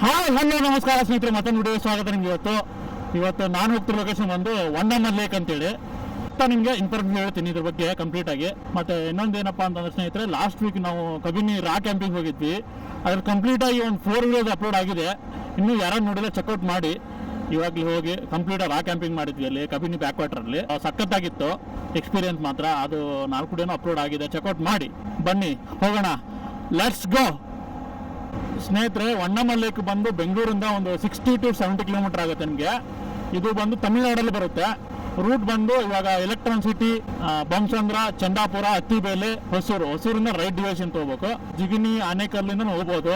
Hi hello ನಮಸ್ಕಾರ ಸ್ನೇಹಿತರೆ, ಮತ್ತೆ ವಿಡಿಯೋ ಸ್ವಾಗತ ನಿಮ್ಗೆ. ಇವತ್ತು ನಾನು ಹೋಗ್ತಿರೋ ಲೊಕೇಶನ್ ಬಂದು ವಂಡರ್ಮನ್ ಲೇಕ್ ಅಂತೇಳಿ ನಿಮಗೆ ಇನ್ಫಾರ್ಮೇಷನ್ ಹೇಳ್ತೀನಿ ಇದ್ರ ಬಗ್ಗೆ ಕಂಪ್ಲೀಟ್ ಆಗಿ. ಮತ್ತೆ ಇನ್ನೊಂದೇನಪ್ಪ ಅಂತಂದ್ರೆ ಸ್ನೇಹಿತರೆ, ಲಾಸ್ಟ್ ವೀಕ್ ನಾವು ಕಬಿನಿ ರಾ ಕ್ಯಾಂಪಿಂಗ್ ಹೋಗಿದ್ವಿ. ಅದ್ರ ಕಂಪ್ಲೀಟ್ ಆಗಿ ಒಂದು 4 ವಿಡಿಯೋಸ್ ಅಪ್ಲೋಡ್ ಆಗಿದೆ. ಇನ್ನೂ ಯಾರು ನೋಡಿಲ್ಲ ಚೆಕ್ಔಟ್ ಮಾಡಿ. ಇವಾಗಲೇ ಹೋಗಿ ಕಂಪ್ಲೀಟ್ ರಾ ಕ್ಯಾಂಪಿಂಗ್ ಮಾಡಿದ್ವಿ ಅಲ್ಲಿ ಕಬಿನಿ ಬ್ಯಾಕ್ ವಾಟರಲ್ಲಿ. ಸಖತ್ತಾಗಿತ್ತು ಎಕ್ಸ್ಪೀರಿಯನ್ಸ್ ಮಾತ್ರ. ಅದು 4 ವಿಡಿಯೋನು ಅಪ್ಲೋಡ್ ಆಗಿದೆ, ಚೆಕ್ಔಟ್ ಮಾಡಿ. ಬನ್ನಿ ಹೋಗೋಣ, ಲೆಟ್ಸ್ ಗೋ. ಸ್ನೇಹಿತರೆ, ವಂಡರ್ಮನ್ ಲೇಕ್ ಬಂದು ಬೆಂಗಳೂರಿಂದ ಒಂದು 60 to 70 ಕಿಲೋಮೀಟರ್ ಆಗುತ್ತೆ ನಿಮಗೆ. ಇದು ಬಂದು ತಮಿಳುನಾಡಲ್ಲಿ ಬರುತ್ತೆ. ರೂಟ್ ಬಂದು ಇವಾಗ ಎಲೆಕ್ಟ್ರಾನ್ ಸಿಟಿ, ಬಂಸಂದ್ರ, ಚಂದಾಪುರ, ಅತ್ತಿಬೇಲೆ, ಹೊಸೂರಿಂದ ರೈಟ್ ಡಿವಿಷನ್ ಹೋಗ್ಬೇಕು. ಜಿಗಿನಿ, ಆನೇಕಲ್ಲಿಂದ ಹೋಗ್ಬೋದು.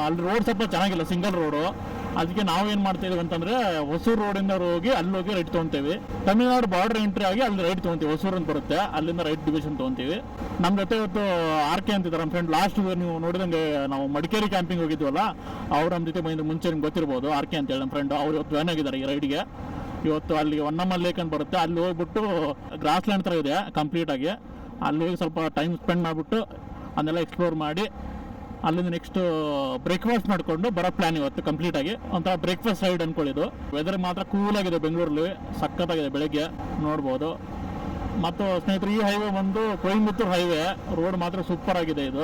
ಅಲ್ಲಿ ರೋಡ್ ಸ್ವಲ್ಪ ಚೆನ್ನಾಗಿಲ್ಲ, ಸಿಂಗಲ್ ರೋಡು. ಅದಕ್ಕೆ ನಾವು ಏನು ಮಾಡ್ತೀವಿ ಅಂತಂದ್ರೆ ಹೊಸೂರು ರೋಡಿಂದ ಹೋಗಿ ಅಲ್ಲಿ ಹೋಗಿ ರೈಟ್ ತೊಗೊತೀವಿ. ತಮಿಳುನಾಡು ಬಾರ್ಡರ್ ಎಂಟ್ರಿ ಆಗಿ ಅಲ್ಲಿ ರೈಟ್ ತೊಗೊತೀವಿ. ಹೊಸೂರು ಅಂತ ಬರುತ್ತೆ, ಅಲ್ಲಿಂದ ರೈಟ್ ಡಿವಿಷನ್ ತೊಗೊತೀವಿ. ನಮ್ಮ ಜೊತೆ ಇವತ್ತು ಆರ್ ಕೆ ಅಂತಿದ್ದಾರೆ ನಮ್ಮ ಫ್ರೆಂಡ್. ಲಾಸ್ಟ್ ನೀವು ನೋಡಿದಂಗೆ ನಾವು ಮಡಿಕೇರಿ ಕ್ಯಾಂಪಿಂಗ್ ಹೋಗಿದ್ವಲ್ಲ, ಅವ್ರು ನಮ್ಮ ಜೊತೆ ಮುಂಚೆ ನಿಮ್ಗೆ ಗೊತ್ತಿರ್ಬೋದು, ಆರ್ ಕೆ ಅಂತೇಳಿ ನಮ್ಮ ಫ್ರೆಂಡ್. ಅವ್ರು ಇವತ್ತು ಜಾಯ್ನ್ ಆಗಿದ್ದಾರೆ ಈ ರೈಡ್ಗೆ. ಇವತ್ತು ಅಲ್ಲಿ ವಂಡರ್ಮನ್ ಲೇಕ್ ಅಂತ ಬರುತ್ತೆ, ಅಲ್ಲಿ ಹೋಗ್ಬಿಟ್ಟು ಗ್ರಾಸ್ ಲ್ಯಾಂಡ್ ಥರ ಇದೆ ಕಂಪ್ಲೀಟ್ ಆಗಿ. ಅಲ್ಲಿ ಹೋಗಿ ಸ್ವಲ್ಪ ಟೈಮ್ ಸ್ಪೆಂಡ್ ಮಾಡಿಬಿಟ್ಟು ಅದನ್ನೆಲ್ಲ ಎಕ್ಸ್ಪ್ಲೋರ್ ಮಾಡಿ ಅಲ್ಲಿಂದ ನೆಕ್ಸ್ಟ್ ಬ್ರೇಕ್ಫಾಸ್ಟ್ ಮಾಡಿಕೊಂಡು ಬರೋ ಪ್ಲಾನ್ ಇವತ್ತು ಕಂಪ್ಲೀಟ್ ಆಗಿ. ಒಂಥರ ಬ್ರೇಕ್ಫಾಸ್ಟ್ ರೈಡ್ ಅನ್ಕೊಳ್ಳಿದ್ದು. ವೆದರ್ ಮಾತ್ರ ಕೂಲ್ ಆಗಿದೆ, ಬೆಂಗಳೂರಲ್ಲಿ ಸಖತ್ತಾಗಿದೆ, ಬೆಳಗ್ಗೆ ನೋಡ್ಬೋದು. ಮತ್ತು ಸ್ನೇಹಿತರೆ, ಈ ಹೈವೇ ಬಂದು ಕೊಯಂಬತ್ತೂರು ಹೈವೇ. ರೋಡ್ ಮಾತ್ರ ಸೂಪರ್ ಆಗಿದೆ. ಇದು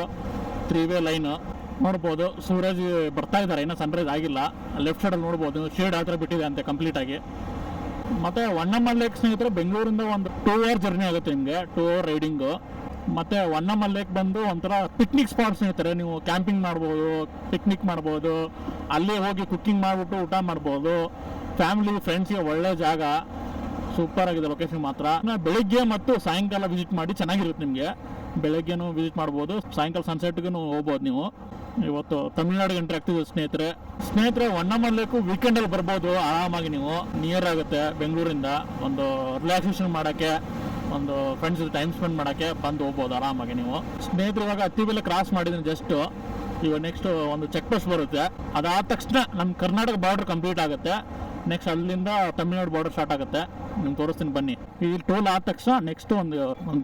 3-ವೇ ಲೈನ್ ನೋಡ್ಬೋದು. ಸೂರಜ್ ಬರ್ತಾ ಇದ್ದಾರೆ, ಇನ್ನೂ ಸನ್ರೈಸ್ ಆಗಿಲ್ಲ. ಲೆಫ್ಟ್ ಸೈಡಲ್ಲಿ ನೋಡ್ಬೋದು, ಶೇಡ್ ಆ ಥರ ಬಿಟ್ಟಿದೆ ಅಂತೆ ಕಂಪ್ಲೀಟ್ ಆಗಿ. ಮತ್ತು ವಂಡರ್ಮನ್ ಲೇಕ್ ಸ್ನೇಹಿತರೆ, ಬೆಂಗಳೂರಿಂದ ಒಂದು 2 hour ಜರ್ನಿ ಆಗುತ್ತೆ ನಿಮಗೆ, 2 hour ರೈಡಿಂಗು. ಮತ್ತು ವಂಡರ್ಮನ್ ಲೇಕ್ ಬಂದು ಒಂಥರ ಪಿಕ್ನಿಕ್ ಸ್ಪಾಟ್ ಸ್ನೇಹಿತರೆ. ನೀವು ಕ್ಯಾಂಪಿಂಗ್ ಮಾಡ್ಬೋದು, ಪಿಕ್ನಿಕ್ ಮಾಡ್ಬೋದು, ಅಲ್ಲೇ ಹೋಗಿ ಕುಕ್ಕಿಂಗ್ ಮಾಡಿಬಿಟ್ಟು ಊಟ ಮಾಡ್ಬೋದು. ಫ್ಯಾಮಿಲಿ ಫ್ರೆಂಡ್ಸ್ಗೆ ಒಳ್ಳೆ ಜಾಗ, ಸೂಪರ್ ಆಗಿದೆ ಲೊಕೇಶನ್ ಮಾತ್ರ. ಬೆಳಿಗ್ಗೆ ಮತ್ತು ಸಾಯಂಕಾಲ ವಿಸಿಟ್ ಮಾಡಿ, ಚೆನ್ನಾಗಿರುತ್ತೆ ನಿಮಗೆ. ಬೆಳಗ್ಗೆನೂ ವಿಸಿಟ್ ಮಾಡ್ಬೋದು, ಸಾಯಂಕಾಲ ಸನ್ಸೆಟ್ಗೂ ಹೋಗ್ಬೋದು ನೀವು. ಇವತ್ತು ತಮಿಳ್ನಾಡಿಗೆ ಎಂಟ್ರಿ ಆಗ್ತಿದೆ ಸ್ನೇಹಿತರೆ. ವಂಡರ್ಮನ್ ಲೇಕು ವೀಕೆಂಡಲ್ಲಿ ಬರ್ಬೋದು ಆರಾಮಾಗಿ. ನೀವು ನಿಯರ್ ಆಗುತ್ತೆ ಬೆಂಗಳೂರಿಂದ. ಒಂದು ರಿಲ್ಯಾಕ್ಸೇಷನ್ ಮಾಡೋಕ್ಕೆ, ಒಂದು ಫ್ರೆಂಡ್ಸ್ ಜೊತೆ ಟೈಮ್ ಸ್ಪೆಂಡ್ ಮಾಡೋಕ್ಕೆ ಬಂದು ಹೋಗ್ಬೋದು ಆರಾಮಾಗಿ ನೀವು. ಸ್ನೇಹಿತರು, ಇವಾಗ ಅತ್ತಿಬೇಲೆ ಕ್ರಾಸ್ ಮಾಡಿದ್ದೀನಿ ಜಸ್ಟ್. ಇವಾಗ ನೆಕ್ಸ್ಟ್ ಒಂದು ಚೆಕ್ ಪೋಸ್ಟ್ ಬರುತ್ತೆ. ಅದಾದ ತಕ್ಷಣ ನಮ್ಮ ಕರ್ನಾಟಕ ಬಾರ್ಡರ್ ಕಂಪ್ಲೀಟ್ ಆಗುತ್ತೆ. ನೆಕ್ಸ್ಟ್ ಅಲ್ಲಿಂದ ತಮಿಳ್ನಾಡು ಬಾರ್ಡರ್ ಸ್ಟಾರ್ಟ್ ಆಗುತ್ತೆ. ನಿಮ್ಗೆ ತೋರಿಸ್ತೀನಿ ಬನ್ನಿ. ಈ ಟೋಲ್ ಆದ ತಕ್ಷಣ ನೆಕ್ಸ್ಟ್ ಒಂದು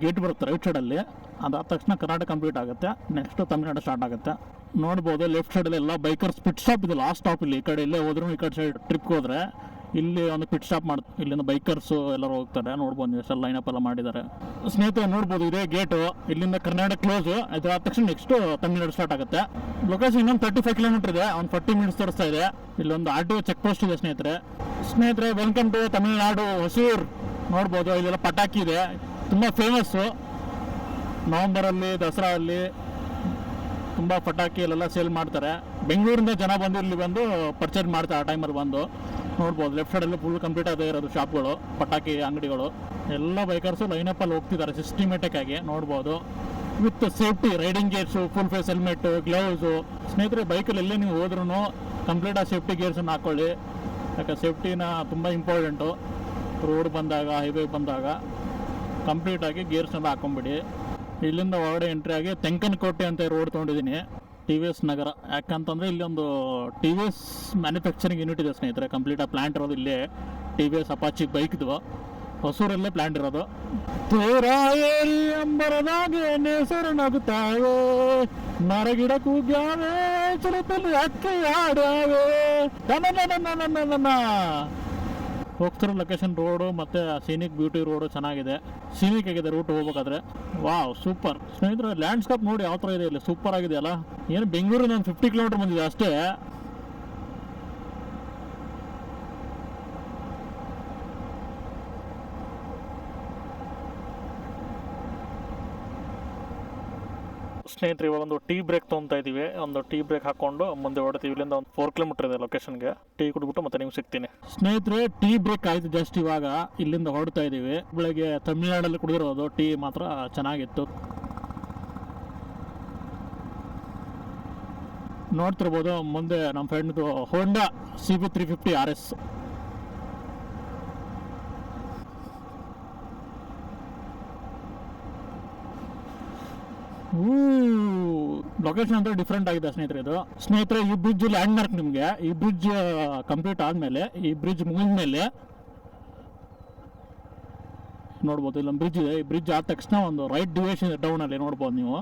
ಗೇಟ್ ಬರುತ್ತೆ ರೈಟ್ ಸೈಡಲ್ಲಿ. ಅದಾದ ತಕ್ಷಣ ಕರ್ನಾಟಕ ಕಂಪ್ಲೀಟ್ ಆಗುತ್ತೆ. ನೆಕ್ಸ್ಟ್ ತಮಿಳ್ನಾಡು ಸ್ಟಾರ್ಟ್ ಆಗುತ್ತೆ. ನೋಡ್ಬೋದು ಲೆಫ್ಟ್ ಸೈಡಲ್ಲಿ ಎಲ್ಲ ಬೈಕರ್ಸ್ ಪಿಟ್ ಸ್ಟಾಪ್ ಇದೆ. ಲಾಸ್ಟ್ ಸ್ಟಾಪ್ ಇಲ್ಲಿ. ಈ ಕಡೆ ಎಲ್ಲೇ ಹೋದ್ರು, ಈ ಕಡೆ ಸೈಡ್ ಟ್ರಿಪ್ಗೆ ಹೋದ್ರೆ ಇಲ್ಲಿ ಒಂದು ಪಿಟ್ ಸ್ಟಾಪ್ ಇಲ್ಲಿಂದ ಬೈಕರ್ಸು ಎಲ್ಲರೂ ಹೋಗ್ತಾರೆ. ನೋಡ್ಬೋದು ನೀವು ಎಷ್ಟೆಲ್ಲ ಲೈನಪ್ ಎಲ್ಲ ಮಾಡಿದ್ದಾರೆ ಸ್ನೇಹಿತರೆ. ನೋಡ್ಬೋದು ಇದೇ ಗೇಟು. ಇಲ್ಲಿಂದ ಕರ್ನಾಟಕ ಕ್ಲೋಸ್. ಅದಾದ ತಕ್ಷಣ ನೆಕ್ಸ್ಟ್ ತಮಿಳ್ನಾಡು ಸ್ಟಾರ್ಟ್ ಆಗುತ್ತೆ. ಲೊಕೇಶನ್ ಇನ್ನೊಂದು 35 ಕಿಲೋಮೀಟರ್ ಇದೆ, ಒಂದು 40 ಮಿನಿಟ್ಸ್ ತೋರಿಸ್ತಾ ಇದೆ. ಇಲ್ಲೊಂದು RTO ಚೆಕ್ ಪೋಸ್ಟ್ ಇದೆ ಸ್ನೇಹಿತರೆ. Welcome to Tamil Nadu, Hosur. ನೋಡ್ಬೋದು ಇಲ್ಲೆಲ್ಲ ಪಟಾಕಿ ಇದೆ, ತುಂಬ ಫೇಮಸ್ಸು. ನವಂಬರಲ್ಲಿ, ದಸರಾ ಅಲ್ಲಿ ತುಂಬ ಪಟಾಕಿ ಅಲ್ಲೆಲ್ಲ ಸೇಲ್ ಮಾಡ್ತಾರೆ. ಬೆಂಗಳೂರಿಂದ ಜನ ಬಂದು ಇಲ್ಲಿ ಬಂದು ಪರ್ಚೇಸ್ ಮಾಡ್ತಾರೆ ಆ ಟೈಮಲ್ಲಿ ಬಂದು. ನೋಡ್ಬೋದು ಲೆಫ್ಟ್ ಸೈಡಲ್ಲಿ ಫುಲ್ ಕಂಪ್ಲೀಟ್ ಆಗದೆ ಇರೋದು ಶಾಪ್ಗಳು, ಪಟಾಕಿ ಅಂಗಡಿಗಳು. ಎಲ್ಲ ಬೈಕರ್ಸು ಲೈನಪ್ಪಲ್ಲಿ ಹೋಗ್ತಿದ್ದಾರೆ ಸಿಸ್ಟಮೆಟಿಕ್ ಆಗಿ. ನೋಡ್ಬೋದು with safety, riding gears, full face helmet, gloves. ಸ್ನೇಹಿತರೆ, ಬೈಕಲ್ಲಿ ಎಲ್ಲೇ ನೀವು ಹೋದ್ರೂ ಕಂಪ್ಲೀಟ್ ಆಗಿ ಸೇಫ್ಟಿ ಗೇರ್ಸನ್ನು ಹಾಕ್ಕೊಳ್ಳಿ. ಯಾಕೆ ಸೇಫ್ಟಿನ ತುಂಬ ಇಂಪಾರ್ಟೆಂಟು. ರೋಡ್ ಬಂದಾಗ, ಹೈವೇ ಬಂದಾಗ ಕಂಪ್ಲೀಟಾಗಿ ಗೇರ್ಸನ್ನೆಲ್ಲ ಹಾಕೊಂಬಿಡಿ. ಇಲ್ಲಿಂದ ಹೊರಗಡೆ ಎಂಟ್ರಿ ಆಗಿ ತೆಂಕನಕೋಟೆ ಅಂತ ರೋಡ್ ತೊಗೊಂಡಿದ್ದೀನಿ, TVS ನಗರ. ಯಾಕಂತಂದರೆ ಇಲ್ಲಿ ಒಂದು TVS ಮ್ಯಾನುಫ್ಯಾಕ್ಚರಿಂಗ್ ಯೂನಿಟ್ ಇದೆ ಸ್ನೇಹಿತರೆ. ಕಂಪ್ಲೀಟಾಗಿ ಪ್ಲ್ಯಾಂಟ್ ಇರೋದು ಇಲ್ಲೇ, TVS ಅಪಾಚಿ ಬೈಕ್ದು. ಹೊಸೂರಲ್ಲೇ ಪ್ಲ್ಯಾಂಟ್ ಇರೋದು. ತೇರಾಯೇರಿ ಅಂಬರದಾಗೆ ನೇಸರು ನಗುತ್ತಾವೆ, ಮರಗಿಡ ಕೂಗ್ಯಾವೆ, ಚಲಪಲ್ಲಿ ಅಕ್ಕೆ ಆಡ್ಯಾವೆ. ನನ್ನ ಹೋಗ್ತಿರೋ ಲೊಕೇಶನ್ ರೋಡು ಮತ್ತು ಸೀನಿಕ್ ಬ್ಯೂಟಿ ರೋಡು ಚೆನ್ನಾಗಿದೆ, ಸೀನಿಕ್ ಆಗಿದೆ ರೂಟ್ ಹೋಗ್ಬೇಕಾದ್ರೆ. ವಾವ್, ಸೂಪರ್ ಸ್ನೇಹಿತರೆ. ಲ್ಯಾಂಡ್ಸ್ಕೇಪ್ ನೋಡಿ ಯಾವ ಥರ ಇದೆ ಇಲ್ಲಿ, ಸೂಪರ್ ಆಗಿದೆ ಅಲ್ಲ. ಏನು ಬೆಂಗಳೂರಿಂದ ಒಂದು 50 ಕಿಲೋಮೀಟರ್ ಬಂದಿದೆ ಅಷ್ಟೇ. ಸ್ನೇಹಿತರೆ, ಇವಾಗ ಒಂದು ಟೀ ಬ್ರೇಕ್ ತೊಗೊತಾ ಇದ್ದೀವಿ. ಒಂದು ಟೀ ಬ್ರೇಕ್ ಹಾಕೊಂಡು ಮುಂದೆ ಹೊಡ್ತೀವಿ. ಇಲ್ಲಿಂದ ಒಂದು 4 ಕಿಲೋಮೀಟರ್ ಇದೆ ಲೊಕೇಶನ್ಗೆ. ಟೀ ಕುಡಿದ್ಬಿಟ್ಟು ಮತ್ತೆ ನಿಮ್ಗೆ ಸಿಗ್ತೀನಿ ಸ್ನೇಹಿತರೆ. ಟೀ ಬ್ರೇಕ್ ಆಯ್ತು ಜಸ್ಟ್ ಇವಾಗ. ಇಲ್ಲಿಂದ ಹೊರಡ್ತಾ ಇದ್ದೀವಿ. ಬೆಳಗ್ಗೆ ತಮಿಳ್ನಾಡಲ್ಲಿ ಕುಡಿದಿರೋದು ಟೀ ಮಾತ್ರ ಚೆನ್ನಾಗಿತ್ತು. ನೋಡ್ತಿರ್ಬೋದು ಮುಂದೆ ನಮ್ಮ ಫ್ರೆಂಡ್ದು ಹೋಂಡಾ CB 350 RS. ಲೊಕೇಶನ್ ಅಂತ ಡಿಫ್ರೆಂಟ್ ಆಗಿದೆ ಸ್ನೇಹಿತರೆ ಇದು. ಸ್ನೇಹಿತರೆ, ಈ ಬ್ರಿಡ್ಜ್ ಲ್ಯಾಂಡ್ ಮಾರ್ಕ್ ನಿಮಗೆ. ಈ ಬ್ರಿಡ್ಜ್ ಕಂಪ್ಲೀಟ್ ಆದಮೇಲೆ, ಈ ಬ್ರಿಡ್ಜ್ ಮುಗಿದ ಮೇಲೆ ನೋಡ್ಬೋದು ಇಲ್ಲೊಂದು ಬ್ರಿಡ್ಜ್ ಇದೆ. ಈ ಬ್ರಿಡ್ಜ್ ಆದ ತಕ್ಷಣ ಒಂದು ರೈಟ್ ಡಿವಿಷನ್ ಡೌನಲ್ಲಿ ನೋಡ್ಬೋದು ನೀವು.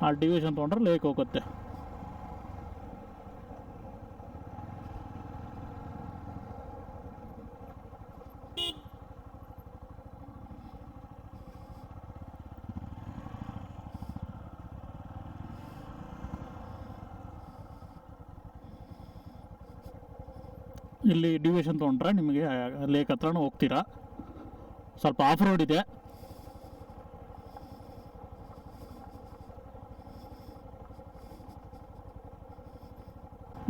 ಆ ಡಿವಿಷನ್ ತೊಗೊಂಡ್ರೆ ಲೇಕ್ ಹೋಗುತ್ತೆ. ಇಲ್ಲಿ ಡಿವಿಷನ್ ತೊಗೊಂಡ್ರೆ ನಿಮಗೆ ಲೇಕ್ ಹತ್ರನೂ ಹೋಗ್ತೀರಾ. ಸ್ವಲ್ಪ ಆಫ್ ರೋಡ್ ಇದೆ.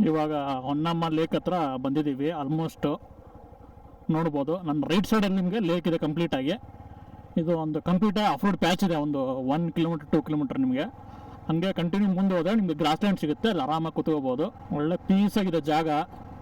ಇವಾಗ ಹೊನ್ನಮ್ಮ ಲೇಕ್ ಹತ್ರ ಬಂದಿದ್ದೀವಿ. ಆಲ್ಮೋಸ್ಟು ನೋಡ್ಬೋದು. ನನ್ನ ರೈಟ್ ಸೈಡಲ್ಲಿ ನಿಮಗೆ ಲೇಕ್ ಇದೆ ಕಂಪ್ಲೀಟಾಗಿ. ಇದು ಒಂದು ಕಂಪ್ಲೀಟ್ ಆಫ್ ರೋಡ್ ಪ್ಯಾಚ್ ಇದೆ, ಒಂದು 1 ಕಿಲೋಮೀಟರ್ 2 ಕಿಲೋಮೀಟರ್. ನಿಮಗೆ ಹಂಗೆ ಕಂಟಿನ್ಯೂ ಮುಂದೆ ಹೋದರೆ ನಿಮಗೆ ಗ್ರಾಸ್ ಲ್ಯಾಂಡ್ ಸಿಗುತ್ತೆ, ಅಲ್ಲಿ ಆರಾಮಾಗಿ ಕೂತ್ಕೋಬೋದು. ಒಳ್ಳೆ ಪೀಸ್ ಆಗಿದೆ ಜಾಗ,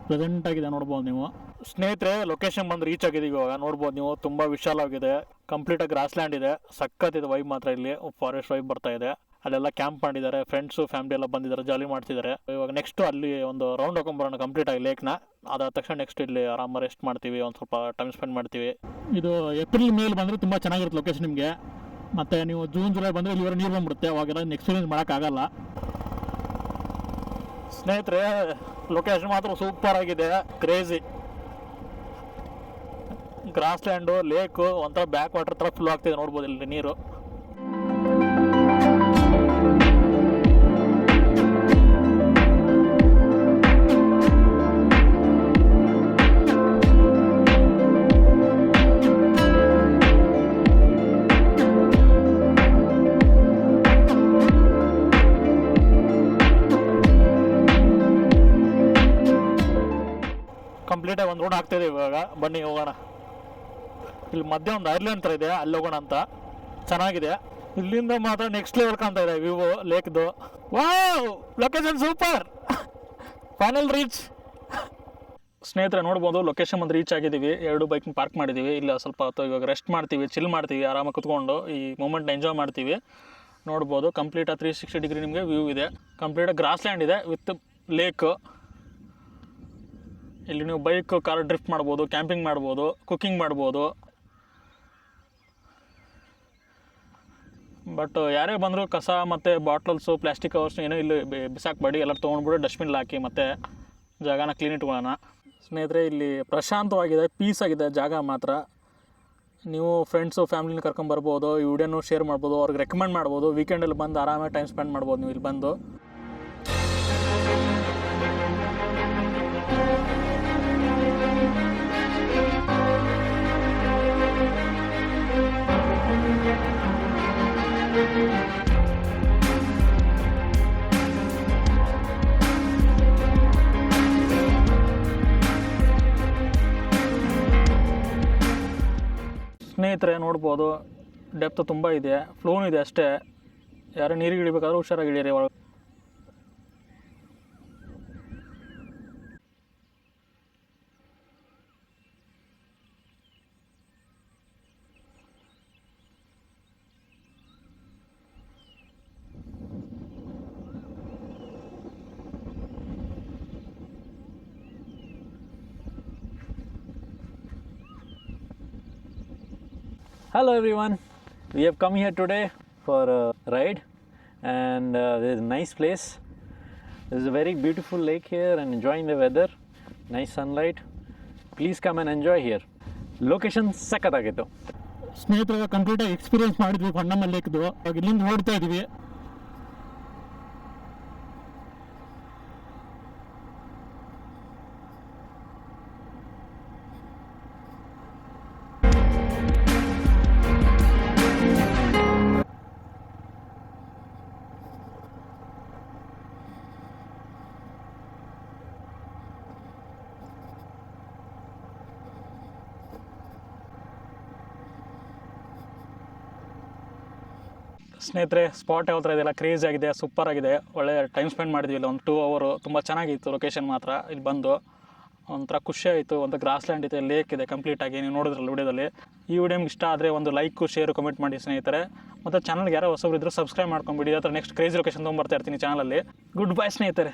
ಪ್ರೆಸೆಂಟ್ ಆಗಿದೆ ನೋಡ್ಬೋದು ನೀವು. ಸ್ನೇಹಿತರೆ, ಲೊಕೇಶನ್ ಬಂದು ರೀಚ್ ಆಗಿದ್ದೀವಿ. ಇವಾಗ ನೋಡ್ಬೋದು ನೀವು, ತುಂಬ ವಿಶಾಲವಾಗಿದೆ, ಕಂಪ್ಲೀಟಾಗಿ ಗ್ರಾಸ್ ಲ್ಯಾಂಡ್ ಇದೆ. ಸಖತ್ತಿದೆ ವೈಬ್ ಮಾತ್ರ. ಇಲ್ಲಿ ಫಾರೆಸ್ಟ್ ವೈಬ್ ಬರ್ತಾ ಇದೆ. ಅಲ್ಲೆಲ್ಲ ಕ್ಯಾಂಪ್ ಮಾಡಿದ್ದಾರೆ, ಫ್ರೆಂಡ್ಸು ಫ್ಯಾಮಿಲಿ ಎಲ್ಲ ಬಂದಿದ್ದಾರೆ, ಜಾಲಿ ಮಾಡ್ತಿದ್ದಾರೆ. ಇವಾಗ ನೆಕ್ಸ್ಟ್ ಅಲ್ಲಿ ಒಂದು ರೌಂಡ್ ಹಾಕೊಂಬರೋಣ ಕಂಪ್ಲೀಟಾಗಿ ಲೇಕ್ನ. ಅದಾದ ತಕ್ಷಣ ನೆಕ್ಸ್ಟ್ ಇಲ್ಲಿ ಆರಾಮ ರೆಸ್ಟ್ ಮಾಡ್ತೀವಿ, ಒಂದು ಸ್ವಲ್ಪ ಟೈಮ್ ಸ್ಪೆಂಡ್ ಮಾಡ್ತೀವಿ. ಇದು ಏಪ್ರಿಲ್ ಮೇಲ್ ಬಂದರೆ ತುಂಬ ಚೆನ್ನಾಗಿರುತ್ತೆ ಲೊಕೇಶನ್ ನಿಮಗೆ. ಮತ್ತು ನೀವು ಜೂನ್ ಜುಲೈ ಬಂದರೆ ಇಲ್ಲಿವರೆಗೆ ನೀರು ಬಂದ್ಬಿಡುತ್ತೆ, ಅವಾಗೆಲ್ಲ ಎಕ್ಸ್ಪೀರಿಯನ್ಸ್ ಮಾಡೋಕ್ಕಾಗಲ್ಲ. ಸ್ನೇಹಿತರೆ, ಲೊಕೇಶನ್ ಮಾತ್ರ ಸೂಪರ್ ಆಗಿದೆ, ಕ್ರೇಜಿ. ಗ್ರಾಸ್ ಲ್ಯಾಂಡು, ಲೇಕು, ಒಂಥರ ಬ್ಯಾಕ್ ವಾಟರ್ ಥರ ಫುಲ್ ಆಗ್ತಿದೆ ನೋಡ್ಬೋದು ಇಲ್ಲಿ ನೀರು. ಕಂಪ್ಲೀಟಾಗಿ ಒಂದು ರೋಡ್ ಆಗ್ತಾಯಿದೆ ಇವಾಗ. ಬನ್ನಿ ಹೋಗೋಣ. ಇಲ್ಲಿ ಮಧ್ಯೆ ಒಂದು ಐರ್ಲೆಂಡ್ ಥರ ಇದೆ, ಅಲ್ಲಿ ಹೋಗೋಣ ಅಂತ. ಚೆನ್ನಾಗಿದೆ. ಇಲ್ಲಿಂದ ಮಾತ್ರ ನೆಕ್ಸ್ಟ್ ಲೆವೆಲ್ ಕಾಣ್ತಾ ಇದೆ ವ್ಯೂ ಲೇಕ್ದು. Wow, location super. Final reach. ಸ್ನೇಹಿತರೆ ನೋಡ್ಬೋದು, ಲೊಕೇಶನ್ ಬಂದು ರೀಚ್ ಆಗಿದ್ದೀವಿ. 2 ಬೈಕ್ನ ಪಾರ್ಕ್ ಮಾಡಿದ್ದೀವಿ. ಇಲ್ಲ ಸ್ವಲ್ಪ ಹೊತ್ತು ಇವಾಗ ರೆಸ್ಟ್ ಮಾಡ್ತೀವಿ, ಚಿಲ್ ಮಾಡ್ತೀವಿ, ಆರಾಮಾಗಿ ಕುತ್ಕೊಂಡು ಈ ಮೂಮೆಂಟ್ನ ಎಂಜಾಯ್ ಮಾಡ್ತೀವಿ. ನೋಡ್ಬೋದು ಕಂಪ್ಲೀಟಾಗಿ 360 ಡಿಗ್ರಿ ನಿಮಗೆ ವ್ಯೂ ಇದೆ. ಕಂಪ್ಲೀಟಾಗಿ ಗ್ರಾಸ್ ಲ್ಯಾಂಡ್ ಇದೆ ವಿತ್ ಲೇಕ್. ಇಲ್ಲಿ ನೀವು ಬೈಕ್, ಕಾರ್ ಡ್ರಿಫ್ಟ್ ಮಾಡ್ಬೋದು, ಕ್ಯಾಂಪಿಂಗ್ ಮಾಡ್ಬೋದು, ಕುಕ್ಕಿಂಗ್ ಮಾಡ್ಬೋದು. ಬಟ್ ಯಾರೇ ಬಂದರೂ ಕಸ ಮತ್ತು ಬಾಟಲ್ಸು, ಪ್ಲಾಸ್ಟಿಕ್ ಕವರ್ಸ್ ಏನೋ ಇಲ್ಲಿ ಬಿಸಾಕಬೇಡಿ. ಎಲ್ಲ ತೊಗೊಂಡ್ಬಿಟ್ಟು ಡಸ್ಟ್ಬಿನ್ಲಿ ಹಾಕಿ ಮತ್ತು ಜಾಗನ ಕ್ಲೀನ್ ಇಟ್ಕೊಳ್ಳೋಣ. ಸ್ನೇಹಿತರೆ, ಇಲ್ಲಿ ಪ್ರಶಾಂತವಾಗಿದೆ, ಪೀಸ್ ಆಗಿದೆ ಜಾಗ ಮಾತ್ರ. ನೀವು ಫ್ರೆಂಡ್ಸು ಫ್ಯಾಮಿಲಿನ ಕರ್ಕೊಂಬರ್ಬೋದು, ಈ ವಿಡಿಯೋನು ಶೇರ್ ಮಾಡ್ಬೋದು, ಅವ್ರಿಗೆ ರೆಕಮೆಂಡ್ ಮಾಡ್ಬೋದು. ವೀಕೆಂಡಲ್ಲಿ ಬಂದು ಆರಾಮಾಗಿ ಟೈಮ್ ಸ್ಪೆಂಡ್ ಮಾಡ್ಬೋದು ನೀವು ಇಲ್ಲಿ ಬಂದು. ಸ್ನೇಹಿತರೆ ನೋಡ್ಬೋದು, ಡೆಪ್ತ್ ತುಂಬ ಇದೆ, ಫ್ಲೋನ್ ಇದೆ ಅಷ್ಟೇ. ಯಾರು ನೀರಿಗೆ ಇಳಿಬೇಕಾದ್ರೂ ಹುಷಾರಾಗಿ ಇಳಿಯಿರಿ ಒಳಗೆ. Hello everyone, we have come here today for a ride and there is a nice place. There is a very beautiful lake here and enjoying the weather, nice sunlight. Please come and enjoy here. Location ಸಖತ್ತಾಗಿತ್ತು. ಸ್ನೇಹಿತರೆ, ಕಂಪ್ಲೀಟಾಗಿ experience ಮಾಡಿದ್ವಿ ಹೊನ್ನಮ್ಮ ಲೇಕ್ದು. ಇಲ್ಲಿಂದ ಓಡ್ತಾ ಇದ್ವಿ. ಸ್ನೇಹಿತರೆ, spot ಯಾವ ಥರ ಇದೆಲ್ಲ ಕ್ರೇಜ್ ಆಗಿದೆ, ಸೂಪರ್ ಆಗಿದೆ. ಒಳ್ಳೆ ಟೈಮ್ ಸ್ಪೆಂಡ್ ಮಾಡಿದ್ವಿ ಇಲ್ಲಿ, ಒಂದು 2 ಅವರ್. ತುಂಬ ಚೆನ್ನಾಗಿತ್ತು ಲೊಕೇಶನ್ ಮಾತ್ರ. ಇಲ್ಲಿ ಬಂದು ಒಂಥರ ಖುಷಿ ಆಯಿತು. ಒಂದು ಗ್ರಾಸ್ ಲ್ಯಾಂಡ್ ಇದೆ, ಲೇಕ್ ಇದೆ ಕಂಪ್ಲೀಟಾಗಿ. ನೀವು ನೋಡಿದ್ರಲ್ಲ ವಿಡಿಯೋದಲ್ಲಿ. ಈ ವಿಡಿಯೋ ನಿಮ್ಗೆ ಇಷ್ಟ ಆದರೆ ಒಂದು ಲೈಕು, ಶೇರು, ಕಮೆಂಟ್ ಮಾಡಿ ಸ್ನೇಹಿತರೆ. ಮತ್ತು ಚಾನಲ್ಗೆ ಯಾರೋ ಹೊಸಬ್ರು ಇದ್ದರೂ ಸಬ್ಸ್ಕ್ರೈಬ್ ಮಾಡ್ಕೊಂಬಿಡಿ. ಆ ಥರ ನೆಕ್ಸ್ಟ್ ಕ್ರೇಜಿ ಲೊಕೇಶನ್ ತೊಗೊಂಬರ್ತಾ ಇರ್ತೀನಿ ಚಾನಲಲ್ಲಿ. ಗುಡ್ ಬೈ ಸ್ನೇಹಿತರೆ.